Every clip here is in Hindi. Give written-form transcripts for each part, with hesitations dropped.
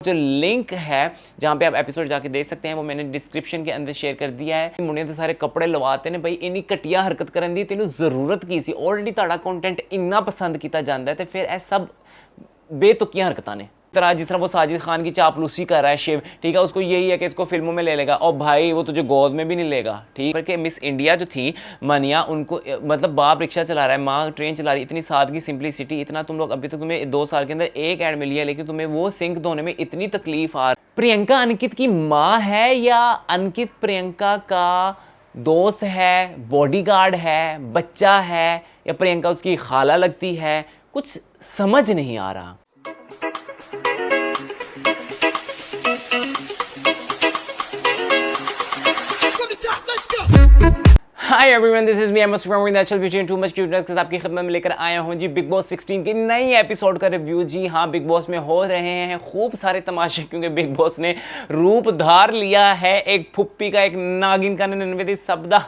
जो लिंक है जहां पे आप एपिसोड जाके देख सकते हैं वो मैंने डिस्क्रिप्शन के अंदर शेयर कर दिया है। मुंडे तो सारे कपड़े लवाते ने भाई इन्नी घटिया हरकत करन दी तेनू जरूरत की सी। ऑलरेडी ताड़ा कंटेंट इन्ना पसंद किया जाता है तो फिर ए सब बेतुकियां हरकतां ने। तरह जिस तरह वो साजिद खान की चापलूसी कर रहा है शिव, ठीक है, उसको यही है कि इसको फिल्मों में ले लेगा और भाई वो तुझे गोद में भी नहीं लेगा। ठीक है, मिस इंडिया जो थी मनिया, उनको मतलब बाप रिक्शा चला रहा है, माँ ट्रेन चला रही है, इतनी सादगी सिंपलिसिटी, इतना तुम लोग अभी तक तुम्हें 2 साल के अंदर एक ऐड मिली है लेकिन तुम्हें वो सिंक धोने में इतनी तकलीफ आ रही। प्रियंका अंकित की माँ है या अंकित प्रियंका का दोस्त है, बॉडीगार्ड है, बच्चा है, या प्रियंका उसकी खाला लगती है, कुछ समझ नहीं आ रहा। Hi everyone, this is me M S from natural beauty and too much cuteness के साथ आपकी खिदमत में लेकर आया हूं जी बिग बॉस 16 की नई एपिसोड का रिव्यू। जी हाँ, बिग बॉस में हो रहे हैं खूब सारे तमाशे क्योंकि बिग बॉस ने रूप धार लिया है एक फुप्पी का, एक नागिन का, निर्विधि शब्दा।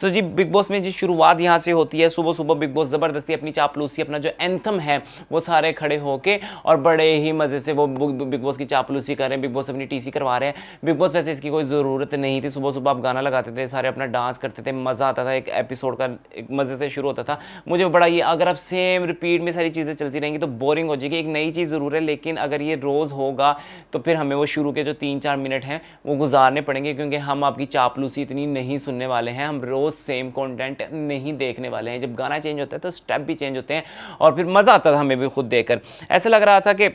तो जी बिग बॉस में जी शुरुआत यहाँ से होती है। सुबह सुबह बिग बॉस ज़बरदस्ती अपनी चापलूसी, अपना जो एंथम है वो सारे खड़े होके और बड़े ही मज़े से वो बिग बॉस की चापलूसी कर रहे हैं। बिग बॉस अपनी टीसी करवा रहे हैं। बिग बॉस वैसे इसकी कोई ज़रूरत नहीं थी। सुबह सुबह आप गाना लगाते थे, सारे अपना डांस करते थे, मज़ा आता था, एक एपिसोड का एक मज़े से शुरू होता था। मुझे बड़ा ये, अगर आप सेम रिपीट में सारी चीज़ें चलती रहेंगी तो बोरिंग हो जाएगी। एक नई चीज़ ज़रूर है लेकिन अगर ये रोज़ होगा तो फिर हमें वो शुरू के जो 3-4 मिनट हैं वो गुजारने पड़ेंगे क्योंकि हम आपकी चापलूसी इतनी नहीं सुनने वाले हैं। हम रोज़ सेम कंटेंट नहीं देखने वाले हैं। जब गाना चेंज होता है तो स्टेप भी चेंज होते हैं और फिर मज़ा आता था हमें भी खुद देखकर। ऐसा लग रहा था कि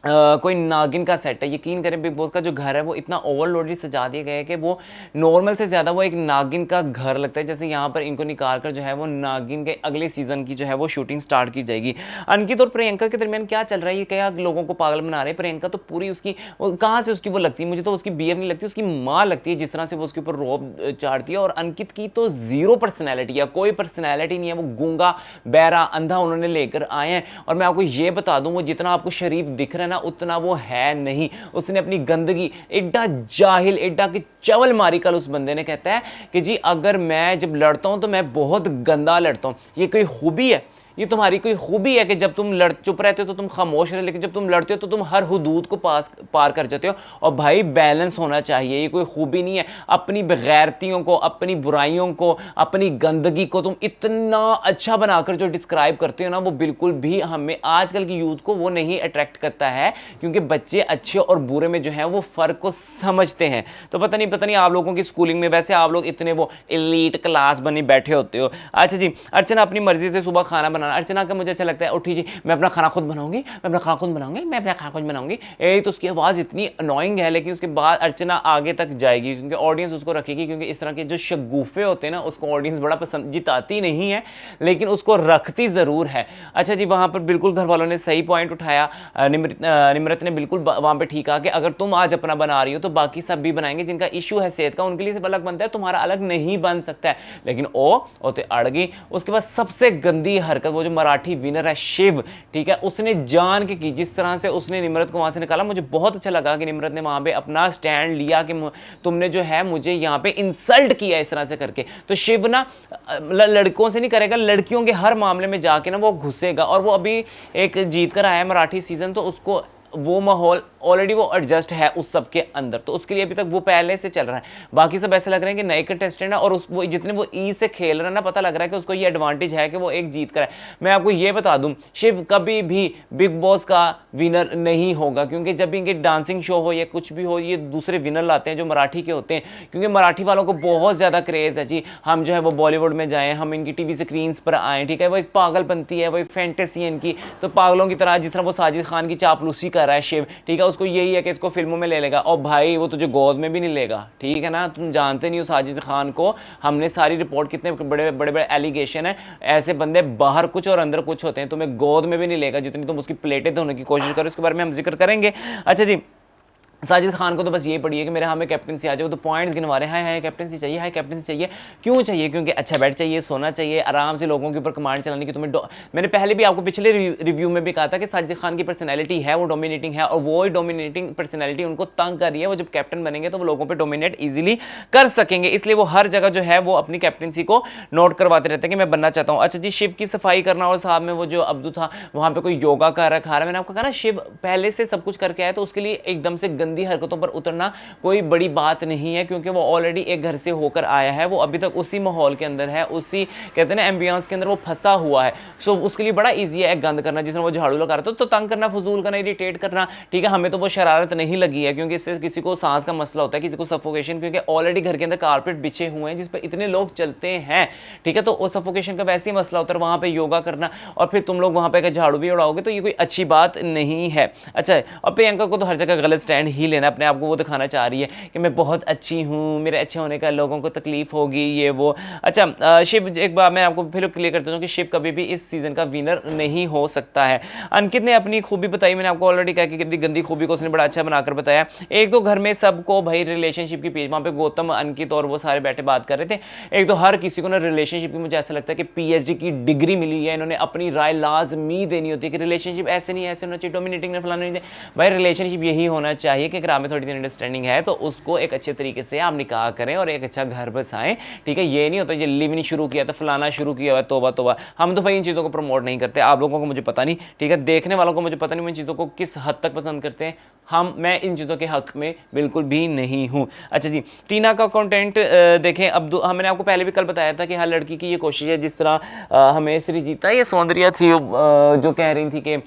कोई नागिन का सेट है। यकीन करें बिग बॉस का जो घर है वो इतना ओवरलोडेड सजा दिया गया है कि वो नॉर्मल से ज़्यादा वो एक नागिन का घर लगता है। जैसे यहाँ पर इनको निकाल कर जो है वो नागिन के अगले सीज़न की जो है वो शूटिंग स्टार्ट की जाएगी। अंकित और प्रियंका के दरमियान क्या चल रहा है, ये क्या लोगों को पागल बना रहे हैं। प्रियंका तो पूरी उसकी कहाँ से उसकी वो लगती है, मुझे तो उसकी बीएफ नहीं लगती, उसकी माँ लगती है जिस तरह से वो उसके ऊपर रोब चाड़ती है। और अंकित की तो ज़ीरो पर्सनैलिटी है, कोई पर्सनैलिटी नहीं है। वो गूंगा बहरा अंधा उन्होंने लेकर आए हैं। और मैं आपको ये बता दूँ, वो जितना आपको शरीफ दिख रहा है ना उतना वो है नहीं। उसने अपनी गंदगी, एडा जाहिल, एडा की चवल मारी। कल उस बंदे ने कहता है कि जी अगर मैं जब लड़ता हूं तो मैं बहुत गंदा लड़ता हूं। ये कोई खूबी है? ये तुम्हारी कोई खूबी है कि जब तुम चुप रहते हो तो तुम खामोश रहते, लेकिन जब तुम लड़ते हो तो तुम हर हुदूद को पार कर जाते हो। और भाई बैलेंस होना चाहिए, ये कोई खूबी नहीं है। अपनी बेगैरतियों को, अपनी बुराइयों को, अपनी गंदगी को तुम इतना अच्छा बनाकर जो डिस्क्राइब करते हो ना, वो बिल्कुल भी हमें आजकल की यूथ को वो नहीं अट्रैक्ट करता है क्योंकि बच्चे अच्छे और बुरे में जो है वो फ़र्क को समझते हैं। तो पता नहीं आप लोगों की स्कूलिंग में वैसे आप लोग इतने वो एलीट क्लास बनी बैठे होते हो। अच्छा जी, अर्चना अपनी मर्जी से सुबह खाना बनाना, अर्चना का मुझे अच्छा लगता है, उठी जी मैं अपना खाना खुद बनाऊंगी, मैं अपना खाना खुद बनाऊंगी, मैं अपना खाना खुद बनाऊंगी। तो उसकी आवाज़ इतनी अनोइंग है लेकिन उसके बाद अर्चना आगे तक जाएगी क्योंकि ऑडियंस उसको रखेगी। क्योंकि इस तरह के जो शगुफे होते हैं ना उसको ऑडियंस बड़ा पसंद, जिताती नहीं है लेकिन उसको रखती ज़रूर है। अच्छा जी, वहाँ पर बिल्कुल घर वालों ने सही पॉइंट उठाया। निम्रत ने बिल्कुल वहाँ पर ठीक कहा कि अगर तुम आज अपना बना रही हो तो बाकी सब भी बनाएंगे। जिनका इशू है सेहत का उनके लिए सिर्फ अलग बनता है, तुम्हारा अलग नहीं बन सकता है। लेकिन ओ तो अड़ गई। उसके बाद सबसे गंदी हरकत, वो जो मराठी विनर है शिव, ठीक है, उसने जान के की। जिस तरह से उसने निम्रत को वहां से निकाला, मुझे बहुत अच्छा लगा कि निम्रत ने वहां पे अपना स्टैंड लिया कि तुमने जो है मुझे यहां पे इंसल्ट किया इस तरह से करके। तो शिव ना लड़कों से नहीं करेगा, लड़कियों के हर मामले में जाके ना वो घुसेगा। और वो अभी एक जीत कर आया है मराठी सीजन, तो उसको वो माहौल ऑलरेडी वो एडजस्ट है उस सब के अंदर, तो उसके लिए अभी तक वो पहले से चल रहा है। बाकी सब ऐसे लग रहे हैं कि नए कंटेस्टेंट है और वो जितने वो ई से खेल रहे हैं ना, पता लग रहा है कि उसको ये एडवांटेज है कि वो एक जीत कर है। मैं आपको ये बता दूं, शिव कभी भी बिग बॉस का विनर नहीं होगा क्योंकि जब इनके डांसिंग शो हो या कुछ भी हो, ये दूसरे विनर लाते हैं जो मराठी के होते हैं। क्योंकि मराठी वालों को बहुत ज़्यादा क्रेज़ है जी, हम जो है वो बॉलीवुड में जाएँ, हम इनकी टीवी स्क्रीन्स पर आएँ, ठीक है। वो एक पागलपंती है, वो एक फैंटेसी है इनकी। तो पागलों की तरह जिस तरह वो साजिद खान की चापलूसी कर रहा है शिव, ठीक है, उसको यही है कि इसको फिल्मों में ले लेगा और भाई वो तुझे गोद में भी नहीं लेगा, ठीक है ना। तुम जानते नहीं हो साजिद खान को, हमने सारी रिपोर्ट, कितने बड़े बड़े एलिगेशन है, ऐसे बंदे बाहर कुछ और अंदर कुछ होते हैं, तुम्हें गोद में भी नहीं लेगा जितनी तुम उसकी प्लेटें धोने की कोशिश करो। इसके बारे में हम जिक्र करेंगे। अच्छा जी, साजिद खान को तो बस यही पड़ी है कि मेरे हमें कैप्टनसी आ जाए, वो तो पॉइंट्स गिनवा रहे हैं, हाय कैप्टनसी चाहिए, हाय कैप्टनसी चाहिए। क्यों चाहिए? क्योंकि अच्छा बेड चाहिए, सोना चाहिए, आराम से लोगों के ऊपर कमांड चलाने की। तुम्हें मैंने पहले भी आपको पिछले रिव्यू में भी कहा था कि साजिद खान की पर्सनैलिटी है वो डोमिनेटिंग है, और वो डोमिनेटिंग पर्सनैलिटी उनको तंग कर रही है। वो जब कैप्टन बनेंगे तो वो लोगों पर डोमिनेट ईजिली कर सकेंगे, इसलिए वो हर जगह जो है वो अपनी कैप्टनसी को नोट करवाते रहते हैं कि मैं बनना चाहता हूँ। अच्छा जी, शिव की सफाई करना, और साहब में वो जो अब्दू था वहां पे कोई योगा कर रखा है। मैंने आपको कहा ना, शिव पहले से सब कुछ करके आया, तो उसके लिए एकदम से गंदी हरकतों पर उतरना कोई बड़ी बात नहीं है, क्योंकि वो ऑलरेडी एक घर से होकर आया है, वो अभी तक उसी माहौल के अंदर है, उसी कहते हैं ना एम्बियंस के अंदर वो फंसा हुआ है। सो उसके लिए बड़ा ईजी है गंद करना, जिसमें वो झाड़ू लगा रहा था, तो तंग करना, फजूल करना, इरिटेट करना, ठीक है। हमें तो वो शरारत नहीं लगी है, क्योंकि इससे किसी को सांस का मसला होता है, किसी को सफोकेशन, क्योंकि ऑलरेडी घर के अंदर कारपेट बिछे हुए हैं जिस पर इतने लोग चलते हैं, ठीक है। तो वो सफोकेशन का वैसे ही मसला होता है, वहां पे योगा करना और फिर तुम लोग वहां पे झाड़ू भी उड़ाओगे, तो ये कोई अच्छी बात नहीं है। अच्छा, और प्रियंका को तो हर जगह गलत स्टैंड ही लेना, अपने आप को वो दिखाना चाह रही है कि मैं बहुत अच्छी हूँ, मेरे अच्छे होने का लोगों को तकलीफ होगी, ये वो। अच्छा, शिव, एक बार मैं आपको फिर क्लियर करता हूँ कि शिव कभी भी इस सीजन का विनर नहीं हो सकता है। अंकित ने अपनी खूबी बताई, मैंने आपको ऑलरेडी कहा कि कितनी गंदी खूबी को उसने बड़ा अच्छा बनाकर बताया। एक तो घर में सबको भाई रिलेशनशिप की पेज, वहां पे गौतम, अंकित और वो सारे बैठे बात कर रहे थे। एक तो हर किसी को ना रिलेशनशिप की, मुझे ऐसा लगता है कि पीएचडी की डिग्री मिली है, इन्होंने अपनी राय लाजमी देनी होती है कि रिलेशनशिप ऐसे नहीं, ऐसे होना चाहिए, डोमिनेटिंग ने फलाना नहीं। भाई रिलेशनशिप यही होना चाहिए कि अगर आप में थोड़ी सी अंडरस्टैंडिंग है तो उसको एक अच्छे तरीके से आप निकाह करें और एक अच्छा घर बसाएं, ठीक है। ये नहीं होता ये लिव इन शुरू किया था, फलाना शुरू किया हुआ, तोबा तोबा। हम तो भाई इन चीज़ों को प्रमोट नहीं करते, आप लोगों को मुझे पता नहीं, ठीक है, देखने वालों को मुझे पता नहीं, इन चीज़ों को किस हद तक पसंद करते हैं। मैं इन चीज़ों के हक में बिल्कुल भी नहीं हूँ। अच्छा जी, टीना का कंटेंट देखें। अब मैंने आपको पहले भी कल बताया था कि हर लड़की की ये कोशिश है, जिस तरह हमें सृजीता ये सौंदर्या थी जो कह रही थी कि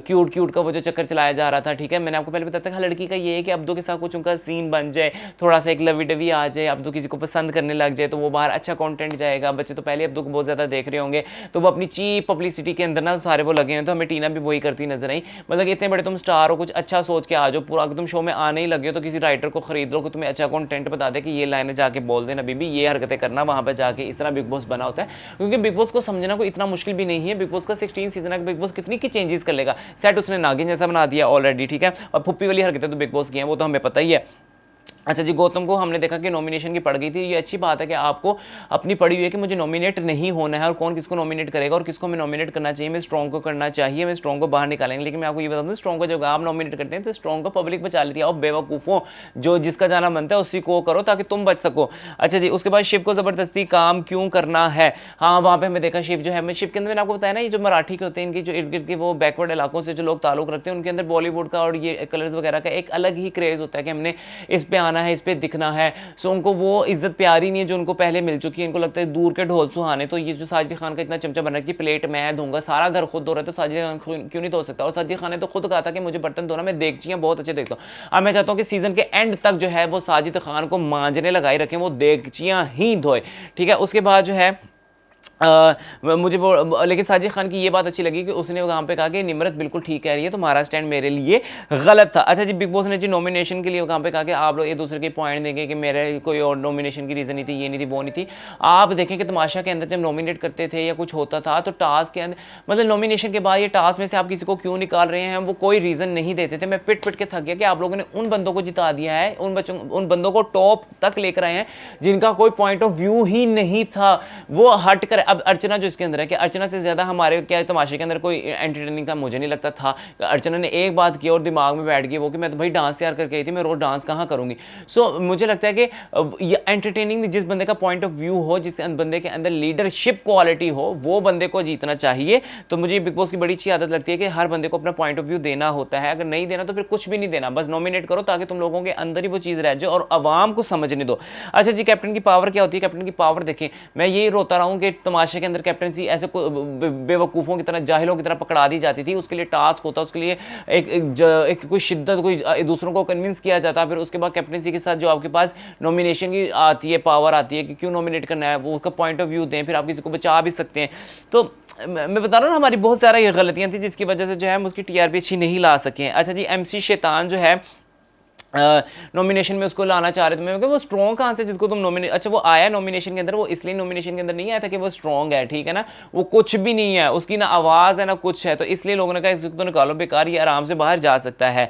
क्यूट क्यूट का वो जो चक्कर चलाया जा रहा था, ठीक है। मैंने आपको पहले बताया था हर लड़की का ये है कि अब्दू के साथ कुछ उनका सीन बन जाए, थोड़ा सा एक लवी डवी आ जाए, अब्दू किसी को पसंद करने लग जाए, तो वो बाहर अच्छा कंटेंट जाएगा। बच्चे तो पहले अब्दू को बहुत ज़्यादा देख रहे होंगे, तो वो अपनी चीप पब्लिसिटी के अंदर ना सारे वो लगे हैं। तो हमें टीना भी वही करती नजर आई, मतलब इतने बड़े तुम स्टार हो, कुछ अच्छा सोच के आ जाओ, पूरा तुम शो में आने ही लगे हो तो किसी राइटर को खरीद लो कि तुम्हें अच्छा कंटेंट बता दे कि ये लाइनें जाके बोल देना, बीबी ये हरकतें करना वहाँ पर जाके। इस तरह बिग बॉस बना होता है, क्योंकि बिग बॉस को समझना कोई इतना मुश्किल भी नहीं है। बिग बॉस का 16 सीजन है, बिग बॉस कितनी की चेंजेस कर लेगा। सेट उसने नागिन जैसा बना दिया ऑलरेडी, ठीक है, और फुप्पी वाली हरकतें तो बिग बॉस की हैं, वो तो हमें पता ही है। अच्छा जी, गौतम को हमने देखा कि नॉमिनेशन की पड़ गई थी। ये अच्छी बात है कि आपको अपनी पड़ी हुई है कि मुझे नॉमिनेट नहीं होना है, और कौन किसको नॉमिनेट करेगा और किसको हमें नॉमिनेट करना चाहिए। मैं स्ट्रॉन्ग को करना चाहिए, मैं स्ट्रॉन्ग को बाहर निकालेंगे। लेकिन मैं आपको ये बता दूं, स्ट्रॉन्ग को जब आप नॉमिनेट करते हैं तो स्ट्रॉन्ग को पब्लिक बचा लेती है। और बेवकूफ़ों, जो जिसका जाना बनता है उसी को करो ताकि तुम बच सको। अच्छा जी, उसके बाद शिव को ज़बरदस्ती काम क्यों करना है? हाँ, वहाँ पर हमें देखा शिव जो है, मैं शिव के अंदर मैंने आपको बताया ना, ये जो मराठी के होते हैं, इनकी जो इर्द गिर्द के वो बैकवर्ड इलाकों से जो लोग ताल्लुक रखते हैं, उनके अंदर बॉलीवुड का और ये कलर्स वगैरह का एक अलग ही क्रेज़ होता है कि हमने इस पे आना है, इस पे दिखना है। सो उनको वो इज्जत प्यारी नहीं है जो उनको पहले मिल चुकी है। इनको लगता है दूर के ढोल सुहाने। तो ये जो साजिद खान का इतना चमचा बन रहा है कि प्लेट मैं दूंगा, सारा घर खुद धो रहा है, तो साजिद खान क्यों नहीं धो सकता? और साजिद खान ने तो खुद कहा था कि मुझे बर्तन धोना, मैं देगचियां बहुत अच्छे देखता हूँ। अब मैं चाहता हूँ कि सीजन के एंड तक जो है वो साजिद खान को मांजने लगाई रखें, वो देगचियां ही धोए, ठीक है। उसके बाद जो है मुझे लेकिन साजिद खान की ये बात अच्छी लगी कि उसने वहाँ पे कहा कि निम्रत बिल्कुल ठीक कह रही है, तुम्हारा स्टैंड मेरे लिए गलत था। अच्छा जी, बिग बॉस ने जी नॉमिनेशन के लिए वहाँ पे कहा कि आप लोग एक दूसरे के पॉइंट देंगे कि मेरे कोई और नॉमिनेशन की रीज़न नहीं थी, ये नहीं थी, वो नहीं थी। आप देखें कि तमाशा के अंदर जब नॉमिनेट करते थे या कुछ होता था तो टास्क के अंदर, मतलब नॉमिनेशन के बाद ये टास्क में से आप किसी को क्यों निकाल रहे हैं, वो कोई रीज़न नहीं देते थे। मैं पिट पिट के थक गया कि आप लोगों ने उन बंदों को जिता दिया है, उन बंदों को टॉप तक लेकर आए हैं जिनका कोई पॉइंट ऑफ व्यू ही नहीं था, वो हट कर। अब अर्चना जो इसके अंदर है कि अर्चना से ज़्यादा हमारे क्या तमाशे के अंदर कोई एंटरटेनिंग था, मुझे नहीं लगता था। अर्चना ने एक बात की और दिमाग में बैठ गई वो कि मैं तो भाई डांस तैयार करके आई थी, मैं रोज़ डांस कहाँ करूँगी। सो मुझे लगता है कि ये एंटरटेनिंग, जिस बंदे का पॉइंट ऑफ व्यू हो, जिस बंदे के अंदर लीडरशिप क्वालिटी हो, वो बंदे को जीतना चाहिए। तो मुझे बिग बॉस की बड़ी अच्छी आदत लगती है कि हर बंदे को अपना पॉइंट ऑफ व्यू देना होता है। अगर नहीं देना तो फिर कुछ भी नहीं देना, बस नॉमिनेट करो ताकि तुम लोगों के अंदर ही वो चीज़ रह जाए और आवाम को समझने दो। अच्छा जी, कैप्टन की पावर क्या होती है? कैप्टन की पावर देखें, मैं ये रोता रहा हूँ कि तमाशे के अंदर कैप्टनसी ऐसे बेवकूफ़ों की तरह, जाहिलों की तरह पकड़ा दी जाती थी। उसके लिए टास्क होता, उसके लिए एक कोई शिद्दत, कोई दूसरों को कन्विंस किया जाता। फिर उसके बाद कैप्टनसी के साथ जो आपके पास नॉमिनेशन की आती है, पावर आती है कि क्यों नॉमिनेट करना है, वो उसका पॉइंट ऑफ व्यू दें, फिर आप किसी को बचा भी सकते हैं। तो मैं बता रहा हूँ ना, हमारी बहुत सारी गलतियाँ थी जिसकी वजह से जो है हम उसकी टीआरपी अच्छी नहीं ला सके। अच्छा जी, MC शैतान जो है नॉमिनेशन में उसको लाना चाह रहे थे। मैं वो स्ट्रॉन्ग कहाँ से जिसको तुम नॉमिनेट, अच्छा वो आया नॉमिनेशन के अंदर, वो इसलिए नॉमिनेशन के अंदर नहीं आया था कि वो स्ट्रॉन्ग है, ठीक है ना, वो कुछ भी नहीं है, उसकी ना आवाज़ है ना कुछ है, तो इसलिए लोगों ने कहा इसको तो निकालो, बेकार, ये आराम से बाहर जा सकता है।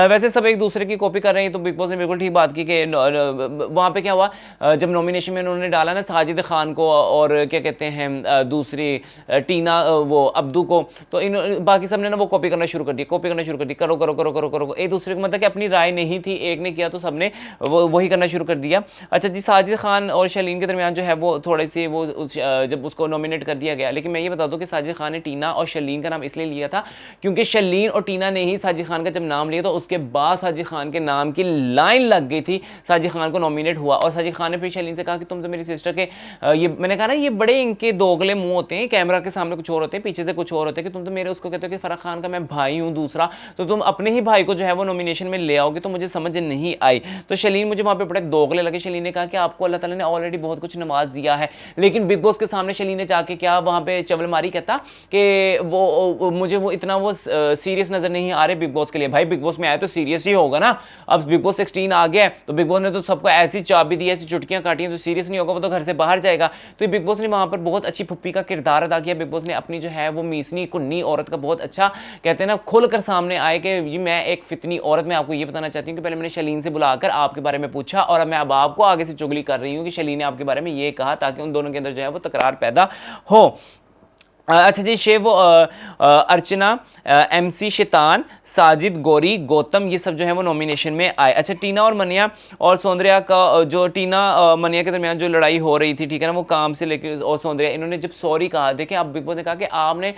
वैसे सब एक दूसरे की कॉपी कर रहे हैं, तो बिग बॉस ने बिल्कुल ठीक बात की कि वहाँ पे क्या हुआ, जब नॉमिनेशन में उन्होंने डाला ना साजिद खान को और क्या कहते हैं दूसरी टीना वो अब्दू को, तो इन बाकी सब ने ना वो कॉपी करना शुरू कर दी, कॉपी करना शुरू कर दी, करो करो करो करो करो, एक दूसरे को मतलब कि अपनी राय नहीं थी, एक ने किया तो सबने वही करना शुरू कर दिया। अच्छा जी, साजिद खान और शलीन के दरमियान जो है वो थोड़ी सी वो जब उसको नॉमिनेट कर दिया गया, लेकिन मैं ये बता दूं कि साजिद खान ने टीना और शलीन का नाम इसलिए लिया था क्योंकि शलीन और टीना ने ही साजिद खान का जब नाम लिया तो उसके बाद साजिद खान के नाम की लाइन लग गई थी, साजिद खान को नॉमिनेट हुआ, और साजिद खान ने फिर शलीन से कहा कि तुम तो मेरी सिस्टर के ये मैंने कहा ना ये बड़े इनके दोगले मुंह होते हैं, कैमरा के सामने कुछ और होते हैं, पीछे से कुछ और होते हैं, कि तुम तो मेरे उसको कहते हो कि फराह खान का मैं भाई हूं दूसरा, तो तुम अपने ही भाई को जो है वो नॉमिनेशन में ले आओगे, तो मुझे समझ नहीं आई। तो शलीन मुझे वहां पे बड़े दोगले लगे। शलीन ने कहा कि आपको अल्लाह ताला ने ऑलरेडी बहुत कुछ नवाज दिया है, लेकिन बिग बॉस के सामने शलीन ने जाके क्या वहां पे चवल मारी, कहता कि वो मुझे वो इतना वो सीरियस नजर नहीं आ रहे बिग बॉस के लिए। भाई बिग बॉस में आया तो सीरियस ही होगा ना, अब बिग बॉस 16 आ गया तो बिग बॉस ने तो सबको ऐसी चाबी दी, ऐसी चुटकियां काटी हैं, तो सीरियस नहीं होगा, वो तो घर से बाहर जाएगा। तो बिग बॉस ने वहां पर बहुत अच्छी फुप्पी का किरदार अदा किया। बिग बॉस ने अपनी जो है वो मीसनी कुन्नी औरत का बहुत अच्छा कहते हैं ना खुलकर सामने आए कि मैं एक फितनी औरत, मैं आपको ये बताना चाहती हूँ कि पहले मैंने शलीन से बुलाकर आपके बारे में पूछा और अब मैं अब आपको आगे से चुगली कर रही हूँ कि शलीन ने आपके बारे में ये कहा, ताकि उन दोनों के अंदर जो है वो तकरार पैदा हो। अच्छा जी, शेव अर्चना, MC शैतान, साजिद, गौरी, गौतम, ये सब जो है वो नॉमिनेशन में आए। अच्छा, टीना और मनिया और सौंदर्या का जो टीना मनिया के दरमियान जो लड़ाई हो रही थी, ठीक है ना, वो काम से लेकर और सौंदर्या, इन्होंने जब सॉरी कहा, देखें आप बिग बॉस ने कहा कि आपने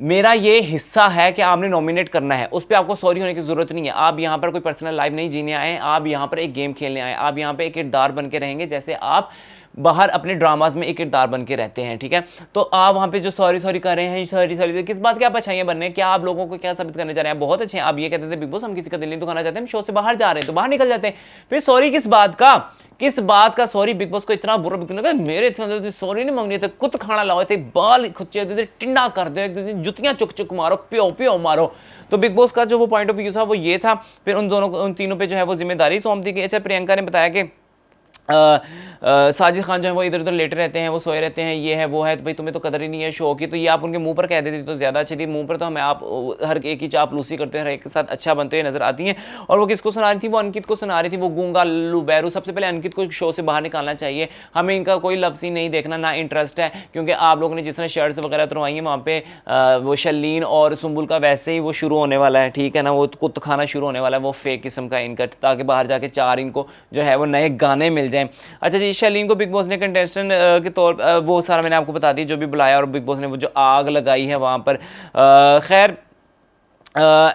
मेरा ये हिस्सा है कि आपने नॉमिनेट करना है, उस पर आपको सॉरी होने की जरूरत नहीं है। आप यहाँ पर कोई पर्सनल लाइफ नहीं जीने आए, आप यहाँ पर एक गेम खेलने आए, आप यहाँ पे एक किरदार बन के रहेंगे जैसे आप बाहर अपने ड्रामाज में एक किरदार बन के रहते हैं, ठीक है। तो आप वहाँ पे जो सॉरी सॉरी कर रहे हैं, सॉरी सॉरी किस बात के आप अच्छाइयाँ बनने, क्या आप लोगों को क्या साबित करने जा रहे हैं, बहुत अच्छे हैं। आप ये कहते थे बिग बॉस हम किसी का दिल नहीं दुखाना चाहते, हम शो से बाहर जा रहे हैं, तो बाहर निकल जाते हैं, फिर सॉरी किस बात का, किस बात का सॉरी। बिग बॉस को इतना बुरा लगा, मेरे सॉरी नहीं मांगनी थे, कुछ खाना लाओ थे, बाल खुच्चे थे, टिंडा कर दो, जुतियां चुक चुक मारो, प्यो प्यो मारो। तो बिग बॉस का जो वो पॉइंट ऑफ व्यू था वो ये था। फिर उन तीनों पे जो है वो जिम्मेदारी सौंप दी गई। अच्छा, प्रियंका ने बताया कि साजिद खान जो है वो इधर उधर लेटे रहते हैं, वो सोए रहते हैं, ये है वो है, तो भाई तुम्हें तो कदर ही नहीं है शो की, तो ये आप उनके मुंह पर कह देती तो ज़्यादा अच्छी थी। मुंह पर तो हमें आप हर एक ही चापलूसी करते हैं, हर एक के साथ अच्छा बनते हुए नजर आती हैं। और वो किसको सुना रही थी, वो अंकित को सुना रही थी, वो गूंगा लल्लू बैरू। सबसे पहले अंकित को शो से बाहर निकालना चाहिए, हमें इनका कोई लव सीन नहीं देखना, ना इंटरेस्ट है, क्योंकि आप लोगों ने जिस तरह शर्ट्स वगैरह उतरवाई हैं वहाँ पे वो शलीन और सुम्बुल का वैसे ही वो शुरू होने वाला है, ठीक है ना, वो कुत्त खाना शुरू होने वाला है, वो फेक किस्म का इनका, ताकि बाहर जाके चार इनको जो है वो नए गाने मिल जाएं। अच्छा जी, शलीन को बिग बॉस ने कंटेस्टेंट के तौर वो सारा मैंने आपको बता दी जो भी बुलाया, और बिग बॉस ने वो जो आग लगाई है वहाँ पर, खैर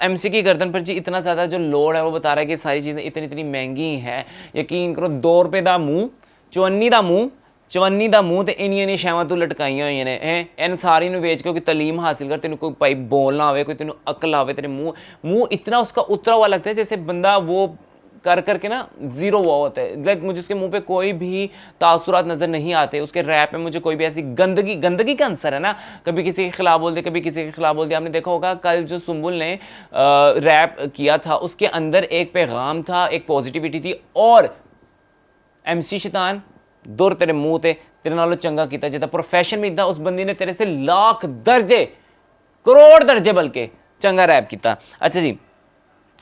MC की गर्दन पर जी इतना ज़्यादा जो लोड है, वो बता रहा है कि सारी चीज़ें इतनी इतनी महंगी हैं, यकीन करो 2 रुपये का मुँह, चवन्नी का मुँह, चवन्नी का मुँह तो इनियां शैवां तू लटकाइया हुई ने हैं, इन सारी वेच के कोई तलीम हासिल कर, तेन कोई भाई बोलना आवे, कोई तेन अकल आवे, तेरे मुँह इतना उसका उतरा हुआ लगता है जैसे बंदा वो कर करके ना जीरो हुआ होता है। लाइक मुझे उसके मुंह पे कोई भी तासुरात नजर नहीं आते, उसके रैप में मुझे कोई भी ऐसी गंदगी का आंसर है ना, कभी किसी के खिलाफ बोल दे, कभी किसी के खिलाफ बोल दिया। आपने देखा होगा कल जो सुम्बुल ने रैप किया था उसके अंदर एक पैगाम था, एक पॉजिटिविटी थी, और MC शैतान दूर तेरे मुंह ते तेरे नालों चंगा किया जिदा प्रोफेशन में इदा उस बंदी ने तेरे से लाख दर्जे करोड़ दर्जे बल्कि चंगा रैप किया। अच्छा जी,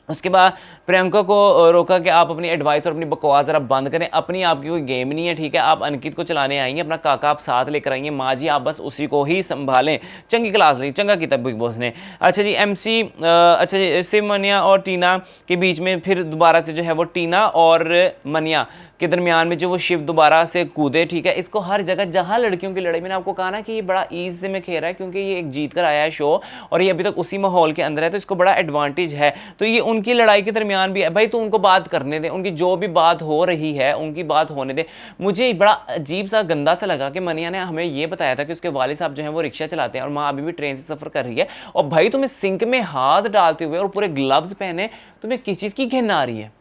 उसके बाद प्रियंका को रोका कि आप अपनी एडवाइस और अपनी बकवास ज़रा बंद करें, अपनी आपकी कोई गेम नहीं है, ठीक है, आप अंकित को चलाने आएंगे, अपना काका आप साथ लेकर आएंगे, माँ जी आप बस उसी को ही संभालें। चंगी क्लास ली, चंगा किया बिग बॉस ने। अच्छा जी, MC अच्छा जी, शिव मनिया और टीना के बीच में फिर दोबारा से जो है वो टीना और मनिया के दरमियान में जो वो शिव दोबारा से कूदे, ठीक है। इसको हर जगह जहाँ लड़कियों की लड़ाई, मैंने आपको कहा ना कि ये बड़ा ईज से में खेल रहा है, क्योंकि ये एक जीत कर आया है शो और ये अभी तक उसी माहौल के अंदर है, तो इसको बड़ा एडवांटेज है। तो ये उनकी लड़ाई के दरमियान भी है, भाई तो उनको बात करने दे, उनकी जो भी बात हो रही है उनकी बात होने दे। मुझे बड़ा अजीब सा गंदा सा लगा कि मनिया ने हमें ये बताया था कि उसके वालिद साहब जो है वो रिक्शा चलाते हैं और माँ अभी भी ट्रेन से सफर कर रही है, और भाई तुम्हें सिंक में हाथ डालते हुए और पूरे ग्लव्स पहने तुम्हें किस चीज़ की घिन आ रही है,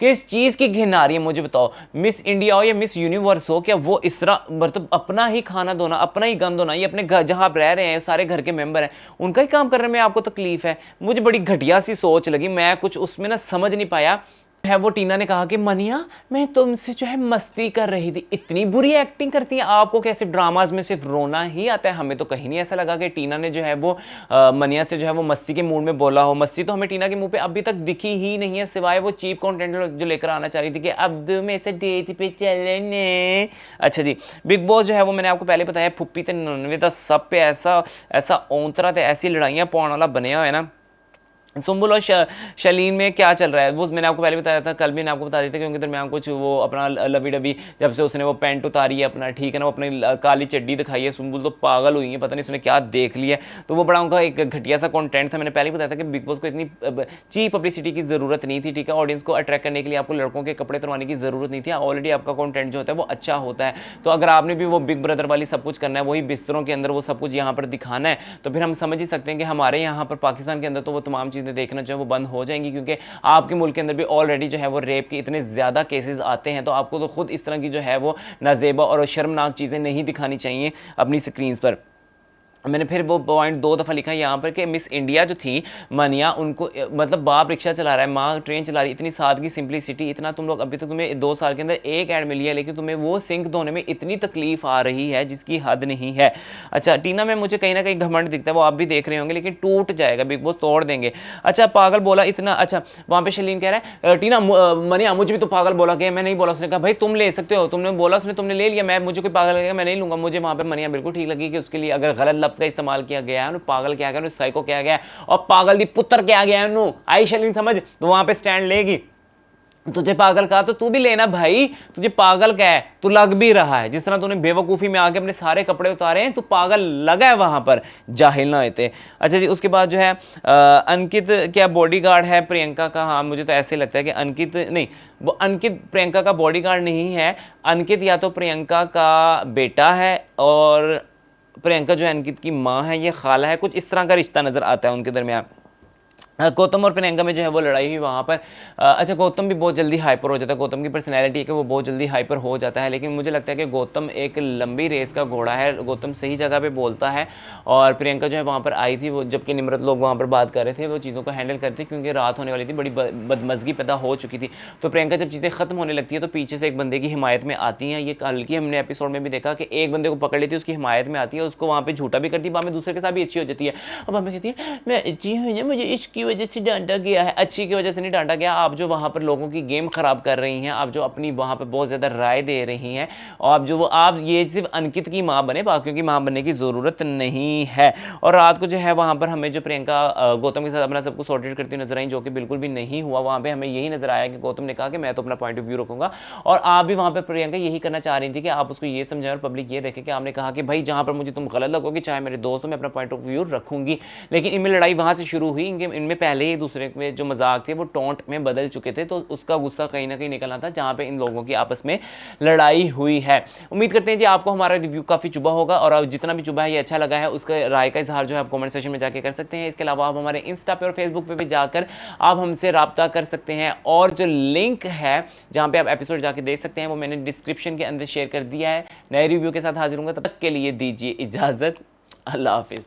किस चीज़ की घिन आ रही है मुझे बताओ? मिस इंडिया हो या मिस यूनिवर्स हो, क्या वो इस तरह मतलब अपना ही खाना धोना, अपना ही गंद धोना, ये अपने घर जहाँ आप रह रहे हैं सारे घर के मेंबर हैं उनका ही काम करने में आपको तकलीफ है? मुझे बड़ी घटिया सी सोच लगी, मैं कुछ उसमें ना समझ नहीं पाया। है वो टीना ने कहा कि मनिया मैं तुमसे जो है मस्ती कर रही थी। इतनी बुरी एक्टिंग करती है, आपको कैसे ड्रामाज में सिर्फ रोना ही आता है? हमें तो कहीं नहीं ऐसा लगा कि टीना ने जो है वो मनिया से जो है वो मस्ती के मूड में बोला हो। मस्ती तो हमें टीना के मुंह पे अभी तक दिखी ही नहीं है, सिवाय वो चीप कंटेंट जो लेकर आना चाह रही थी कि अब में से डेट पे चलने। अच्छा जी, बिग बॉस जो है वो मैंने आपको पहले बताया फुप्पी ते 99 सब पे ऐसा ऐसा औंतरा थे, ऐसी लड़ाइयाँ पाने वाला बने हुआ है ना। सुम्बुल और शलीन में क्या चल रहा है वो मैंने आपको पहले बताया था, कल भी मैंने आपको बता दिया था कि उनके दरमियान कुछ वो अपना लवी डबी, जब से उसने वो पैंट उतारी है अपना, ठीक है ना, वो अपनी काली चड्डी दिखाई है। सुम्बुल तो पागल हुई है, पता नहीं उसने क्या देख लिया। तो वो बड़ा उनका एक घटिया सा कंटेंट था। मैंने पहले ही बताया था कि बिग बॉस को इतनी चीप पब्लिसिटी की ज़रूरत नहीं थी, ठीक है। ऑडियंस को अट्रैक्ट करने के लिए आपको लड़कों के कपड़े तुरवाने की ज़रूरत नहीं थी। ऑलरेडी आपका कंटेंट जो होता है वो अच्छा होता है। तो अगर आपने भी वो बिग ब्रदर वाली सब कुछ करना है, वही बिस्तरों के अंदर वो सब कुछ यहाँ पर दिखाना है, तो फिर हम समझ ही सकते हैं कि हमारे यहाँ पर पाकिस्तान के अंदर तो वो तमाम चीज़ें देखना जो है वो हो जाएंगी, क्योंकि आपके मुल्क के अंदर भी ऑलरेडी जो है वो रेप के इतने ज़्यादा केसेस आते हैं। तो आपको तो खुद इस तरह की जो है वो नाजेबा और शर्मनाक चीज़ें नहीं दिखानी चाहिए अपनी स्क्रीन्स पर। मैंने फिर वो पॉइंट 2 दफ़ा लिखा है यहाँ पर कि मिस इंडिया जो थी मनिया, उनको मतलब बाप रिक्शा चला रहा है, माँ ट्रेन चला रही है, इतनी सादगी सिंपलिसिटी, इतना तुम लोग अभी तक तुम्हें 2 साल के अंदर एक ऐड मिली है, लेकिन तुम्हें वो सिंक धोने में इतनी तकलीफ आ रही है जिसकी हद नहीं है। अच्छा, टीना में मुझे कहीं ना कहीं घमंड दिखता है, वो आप भी देख रहे होंगे, लेकिन टूट जाएगा, बिग बॉस तोड़ देंगे। अच्छा, पागल बोला इतना। अच्छा, वहाँ पे शलीन कह रहा है टीना मनिया मुझे भी तो पागल बोला कि मैं नहीं बोला। उसने कहा भाई तुम ले सकते हो, तुमने बोला, उसने तुमने ले लिया, मैं मुझे कोई पागल लगेगा मैं नहीं लूंगा। मुझे वहाँ पे मनिया बिल्कुल ठीक लगी कि उसके लिए अगर गलत लफ्ज़ का इस्तेमाल किया गया है, पागल क्या गया, साइको क्या गया और पागल दी पुत्र क्या गया है, आई शलीन समझ, तो वहां पे स्टैंड लेगी। तुझे पागल कहा तो तू भी लेना भाई, तुझे पागल क्या है, तू लग भी रहा है। जिस तरह तूने बेवकूफ़ी में आके अपने सारे कपड़े उतारे हैं, तू पागल लगा है वहां पर, जाहिल ना होते। अच्छा जी, उसके बाद जो है अंकित क्या बॉडीगार्ड है प्रियंका का? हाँ, मुझे तो ऐसे लगता है कि अंकित नहीं, वो अंकित प्रियंका का बॉडीगार्ड नहीं है। अंकित या तो प्रियंका का बेटा है और प्रियंका जो है अंकित की माँ है, ये खाला है, कुछ इस तरह का रिश्ता नजर आता है उनके दरमियान। गौतम और प्रियंका में जो है वो लड़ाई हुई वहाँ पर। अच्छा, गौतम भी बहुत जल्दी हाइपर हो जाता है, गौतम की पर्सनैलिटी है कि वो बहुत जल्दी हाइपर हो जाता है, लेकिन मुझे लगता है कि गौतम एक लंबी रेस का घोड़ा है, गौतम सही जगह पे बोलता है। और प्रियंका जो है वहाँ पर आई थी, वो जबकि निम्रत लोग वहाँ पर बात कर रहे थे, वो चीज़ों को हैंडल करती, क्योंकि रात होने वाली थी, बड़ी बदमजगी पैदा हो चुकी थी। तो प्रियंका जब चीज़ें खत्म होने लगती है तो पीछे से एक बंदे की हिमायत में आती हैं। ये कल की हमने एपिसोड में भी देखा कि एक बंदे को पकड़ लेती है, उसकी हिमायत में आती है, उसको वहाँ पर झूठा भी करती है, बाद में दूसरे के साथ भी अच्छी हो जाती है। अब हमें कहती है मैं अच्छी हूँ, मुझे इसकी वजह से डांटा गया है। अच्छी की वजह से नहीं डांटा गया, आप जो वहाँ पर लोगों की गेम खराब कर रही हैं, आप जो अपनी वहाँ पर बहुत ज़्यादा राय दे रही हैं, और आप ये सिर्फ अंकित की माँ बने, बाकियों की माँ बनने की ज़रूरत नहीं है। और रात को जो है वहाँ पर हमें जो प्रियंका गौतम के साथ अपना सब कुछ सॉर्टेड करती नजर आई, जो कि बिल्कुल भी नहीं हुआ। वहाँ पर हमें यही नजर आया कि गौतम ने कहा कि मैं तो अपना पॉइंट ऑफ व्यू रखूंगा, और आप भी वहाँ पर प्रियंका यही करना चाह रही थी कि आप उसको ये समझाएं और पब्लिक ये देखे कि आपने कहा कि भाई जहाँ पर मुझे तुम गलत लगोगे, चाहे मेरे दोस्त हो, मैं अपना पॉइंट ऑफ व्यू रखूंगी। लेकिन इनमें लड़ाई वहाँ से शुरू हुई, इनमें पहले ही दूसरे में जो मजाक थे वो टोंट में बदल चुके थे, तो उसका गुस्सा कहीं ना कहीं निकलना था जहां पे इन लोगों की आपस में लड़ाई हुई है। उम्मीद करते हैं जी आपको हमारा रिव्यू काफी चुभा होगा, और जितना भी चुभा है ये अच्छा लगा है, उसका राय का इजहार जो है आप कमेंट सेक्शन में जाके कर सकते हैं। इसके अलावा आप हमारे इंस्टा पे और फेसबुक पे भी जाकर आप हमसे राब्ता कर सकते हैं, और जो लिंक है जहां पे आप एपिसोड जाके देख सकते हैं वो मैंने डिस्क्रिप्शन के अंदर शेयर कर दिया है। नए रिव्यू के साथ हाजिर होंगे, तब तक के लिए दीजिए इजाजत। अल्लाह हाफिज।